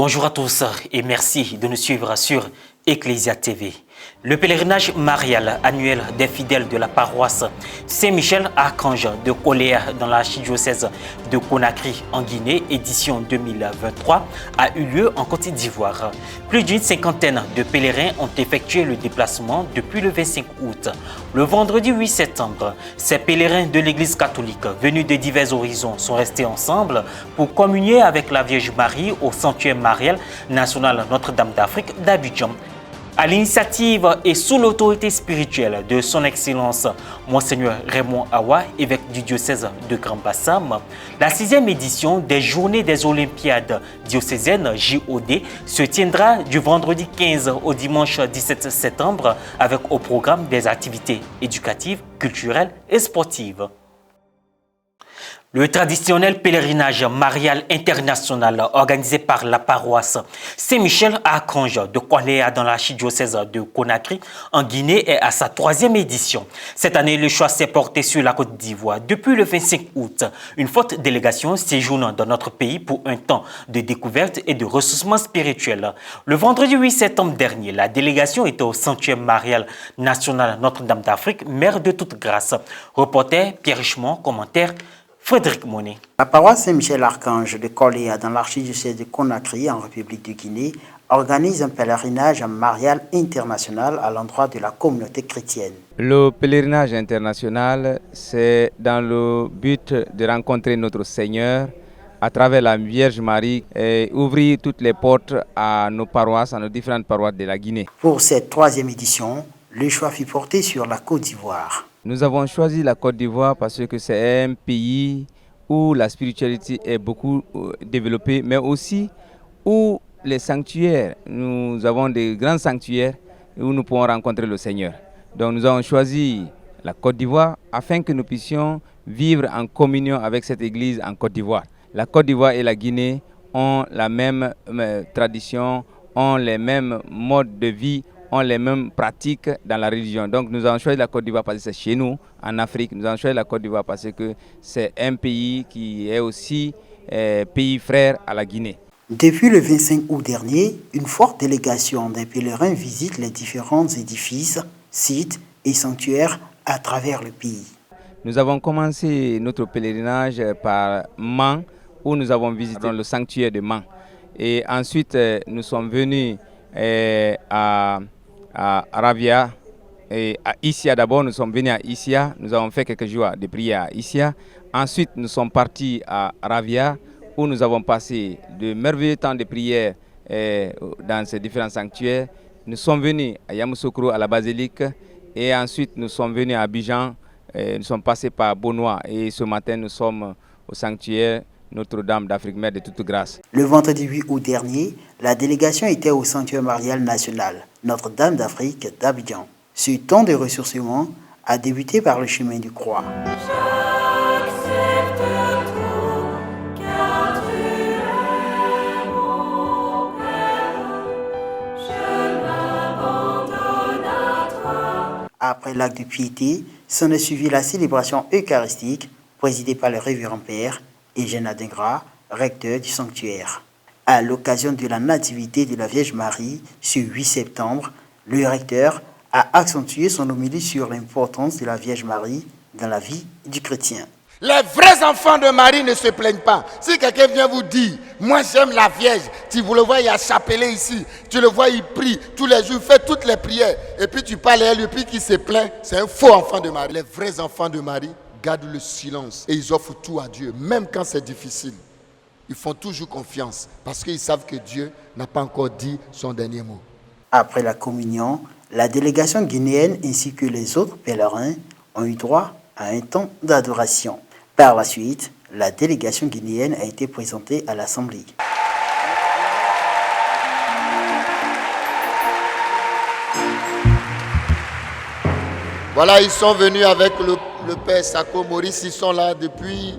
Bonjour à tous et merci de nous suivre sur Ecclesia TV. Le pèlerinage marial annuel des fidèles de la paroisse Saint-Michel-Archange de Koléa dans l'archidiocèse de Conakry en Guinée, édition 2023, a eu lieu en Côte d'Ivoire. Plus d'une cinquantaine de pèlerins ont effectué le déplacement depuis le 25 août. Le vendredi 8 septembre, ces pèlerins de l'Église catholique venus de divers horizons sont restés ensemble pour communier avec la Vierge Marie au sanctuaire marial national Notre-Dame d'Afrique d'Abidjan. À l'initiative et sous l'autorité spirituelle de son Excellence Monseigneur Raymond Awa, évêque du diocèse de Grand Bassam, la 6e édition des Journées des Olympiades diocésaines JOD se tiendra du vendredi 15 au dimanche 17 septembre avec au programme des activités éducatives, culturelles et sportives. Le traditionnel pèlerinage marial international organisé par la paroisse Saint-Michel-Archange de Koléa dans l'archidiocèse de Conakry en Guinée est à sa 3e édition. Cette année, le choix s'est porté sur la Côte d'Ivoire. Depuis le 25 août, une forte délégation séjourne dans notre pays pour un temps de découverte et de ressourcement spirituel. Le vendredi 8 septembre dernier, la délégation était au sanctuaire marial national Notre-Dame d'Afrique, mère de toute grâce. Reporter Pierre Richemont, commentaire Frédéric Monet. La paroisse Saint-Michel-Archange de Koléa dans l'archidiocèse de Conakry en République de Guinée organise un pèlerinage marial international à l'endroit de la communauté chrétienne. Le pèlerinage international, c'est dans le but de rencontrer notre Seigneur à travers la Vierge Marie et ouvrir toutes les portes à nos paroisses, à nos différentes paroisses de la Guinée. Pour cette 3e édition, le choix fut porté sur la Côte d'Ivoire. Nous avons choisi la Côte d'Ivoire parce que c'est un pays où la spiritualité est beaucoup développée, mais aussi où les sanctuaires, nous avons des grands sanctuaires où nous pouvons rencontrer le Seigneur. Donc nous avons choisi la Côte d'Ivoire afin que nous puissions vivre en communion avec cette église en Côte d'Ivoire. La Côte d'Ivoire et la Guinée ont la même tradition, ont les mêmes modes de vie, ont les mêmes pratiques dans la religion. Donc nous avons choisi la Côte d'Ivoire parce que c'est chez nous, en Afrique. Nous avons choisi la Côte d'Ivoire parce que c'est un pays qui est aussi pays frère à la Guinée. Depuis le 25 août dernier, une forte délégation des pèlerins visite les différents édifices, sites et sanctuaires à travers le pays. Nous avons commencé notre pèlerinage par Man, où nous avons visité le sanctuaire de Man. Et ensuite, nous sommes venus à Ravia et à Issia. D'abord, nous sommes venus à Issia. Nous avons fait quelques jours de prière à Issia. Ensuite, nous sommes partis à Ravia où nous avons passé de merveilleux temps de prière dans ces différents sanctuaires. Nous sommes venus à Yamoussoukro à la basilique et ensuite nous sommes venus à Abidjan. Nous sommes passés par Bonois et ce matin nous sommes au sanctuaire Notre-Dame d'Afrique, mère de toute grâce. Le vendredi 8 août dernier, la délégation était au sanctuaire marial national Notre-Dame d'Afrique d'Abidjan. Ce temps de ressourcement a débuté par le chemin du croix. Après l'acte de piété, s'en est suivi la célébration eucharistique présidée par le révérend père Eugène Adingra, recteur du sanctuaire. À l'occasion de la nativité de la Vierge Marie, ce 8 septembre, le recteur a accentué son homélie sur l'importance de la Vierge Marie dans la vie du chrétien. Les vrais enfants de Marie ne se plaignent pas. Si quelqu'un vient vous dire, moi j'aime la Vierge, tu vous le vois, il y a chapelet ici, tu le vois, il prie tous les jours, il fait toutes les prières, et puis tu parles à lui, puis qui se plaint, c'est un faux enfant de Marie. Les vrais enfants de Marie gardent le silence et ils offrent tout à Dieu, même quand c'est difficile. Ils font toujours confiance parce qu'ils savent que Dieu n'a pas encore dit son dernier mot. Après la communion, la délégation guinéenne ainsi que les autres pèlerins ont eu droit à un temps d'adoration. Par la suite, la délégation guinéenne a été présentée à l'Assemblée. Voilà, ils sont venus avec le père Sako Maurice, ils sont là depuis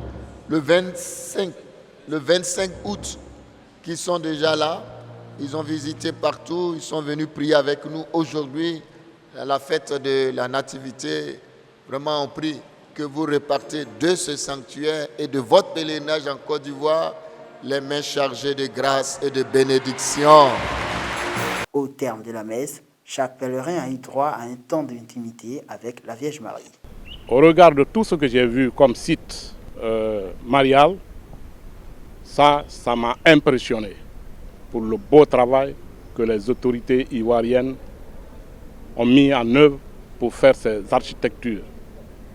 le 25 août, qu'ils sont déjà là. Ils ont visité partout, ils sont venus prier avec nous aujourd'hui à la fête de la Nativité. Vraiment, on prie que vous repartez de ce sanctuaire et de votre pèlerinage en Côte d'Ivoire les mains chargées de grâce et de bénédiction. Au terme de la messe, chaque pèlerin a eu droit à un temps d'intimité avec la Vierge Marie. Au regard de tout ce que j'ai vu comme site marial, ça m'a impressionné pour le beau travail que les autorités ivoiriennes ont mis en œuvre pour faire ces architectures.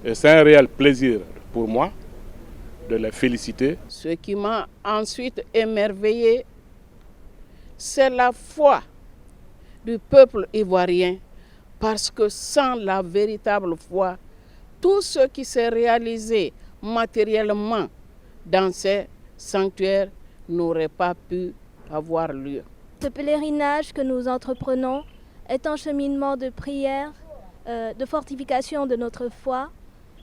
Et c'est un réel plaisir pour moi de les féliciter. Ce qui m'a ensuite émerveillé, c'est la foi du peuple ivoirien, parce que sans la véritable foi, tout ce qui s'est réalisé matériellement dans ces sanctuaires n'aurait pas pu avoir lieu. Ce pèlerinage que nous entreprenons est un cheminement de prière, de fortification de notre foi,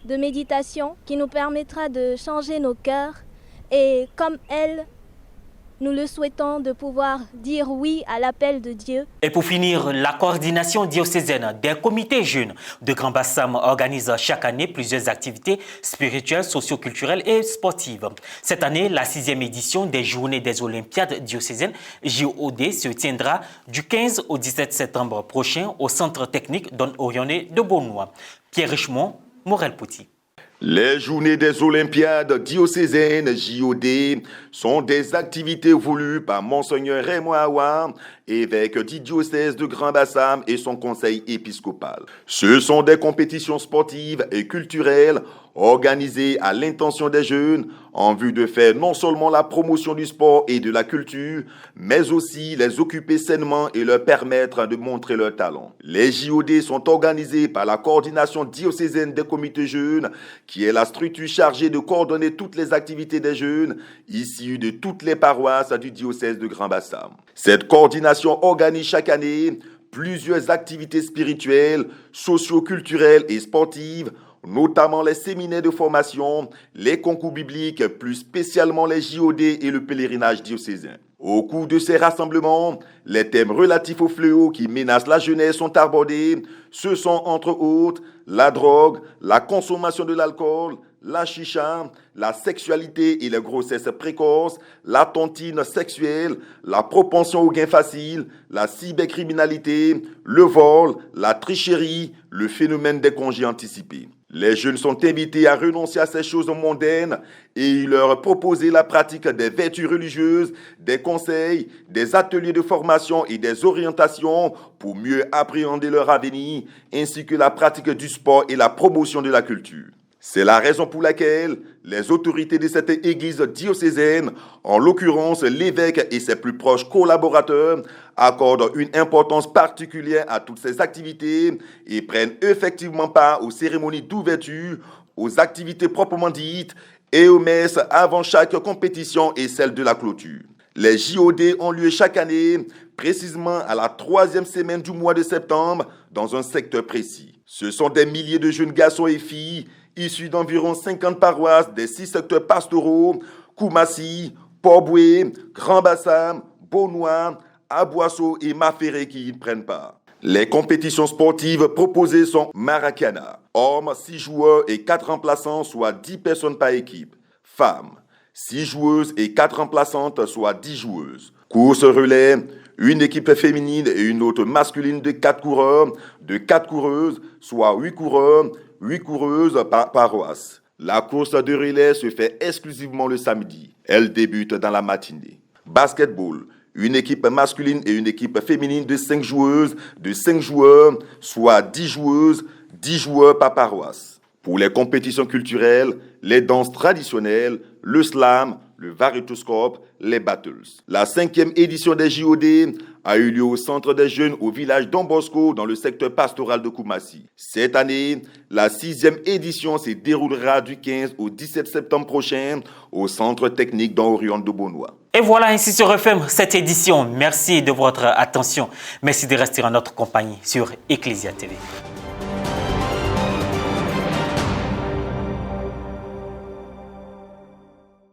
de méditation qui nous permettra de changer nos cœurs et comme elle, nous le souhaitons de pouvoir dire oui à l'appel de Dieu. Et pour finir, la coordination diocésaine des comités jeunes de Grand Bassam organise chaque année plusieurs activités spirituelles, socio-culturelles et sportives. Cette année, la 6e édition des Journées des Olympiades diocésaines JOD se tiendra du 15 au 17 septembre prochain au Centre technique Don Orionné de Beaunois. Pierre Richemont, Morel Pouty. Les Journées des Olympiades diocésaines JOD sont des activités voulues par Monseigneur Raymond Awa, évêque du diocèse de Grand Bassam et son conseil épiscopal. Ce sont des compétitions sportives et culturelles organisées à l'intention des jeunes en vue de faire non seulement la promotion du sport et de la culture, mais aussi les occuper sainement et leur permettre de montrer leur talent. Les JOD sont organisés par la coordination diocésaine des comités jeunes, qui est la structure chargée de coordonner toutes les activités des jeunes issus de toutes les paroisses du diocèse de Grand Bassam. Cette coordination organise chaque année plusieurs activités spirituelles, socio-culturelles et sportives, notamment les séminaires de formation, les concours bibliques, plus spécialement les JOD et le pèlerinage diocésain. Au cours de ces rassemblements, les thèmes relatifs aux fléaux qui menacent la jeunesse sont abordés. Ce sont entre autres la drogue, la consommation de l'alcool, la chicha, la sexualité et les grossesses précoces, la tontine sexuelle, la propension au gain facile, la cybercriminalité, le vol, la tricherie, le phénomène des congés anticipés. Les jeunes sont invités à renoncer à ces choses mondaines et il leur proposer la pratique des vertus religieuses, des conseils, des ateliers de formation et des orientations pour mieux appréhender leur avenir, ainsi que la pratique du sport et la promotion de la culture. C'est la raison pour laquelle les autorités de cette église diocésaine, en l'occurrence l'évêque et ses plus proches collaborateurs, accordent une importance particulière à toutes ces activités et prennent effectivement part aux cérémonies d'ouverture, aux activités proprement dites et aux messes avant chaque compétition et celle de la clôture. Les JOD ont lieu chaque année, précisément à la 3e semaine du mois de septembre, dans un secteur précis. Ce sont des milliers de jeunes garçons et filles issus d'environ 50 paroisses des 6 secteurs pastoraux, Koumassi, Port-Boué, Grand Bassam, Beaunois, Aboisseau et Maféré qui y prennent part. Les compétitions sportives proposées sont Maracana, hommes 6 joueurs et 4 remplaçants, soit 10 personnes par équipe. Femmes, 6 joueuses et 4 remplaçantes, soit 10 joueuses. Course relais, une équipe féminine et une autre masculine de 4 coureurs, de 4 coureuses, soit 8 coureurs, 8 coureuses par paroisse. La course de relais se fait exclusivement le samedi. Elle débute dans la matinée. Basketball, une équipe masculine et une équipe féminine de 5 joueuses, de 5 joueurs, soit 10 joueuses, 10 joueurs par paroisse. Pour les compétitions culturelles, les danses traditionnelles, le slam, le variétoscope, les battles. La 5e édition des JOD a eu lieu au centre des jeunes au village Don Bosco dans le secteur pastoral de Koumassi. Cette année, la 6e édition se déroulera du 15 au 17 septembre prochain au centre technique Don Orionné de Beaunois. Et voilà, ainsi se referme cette édition. Merci de votre attention. Merci de rester en notre compagnie sur Ecclesia TV.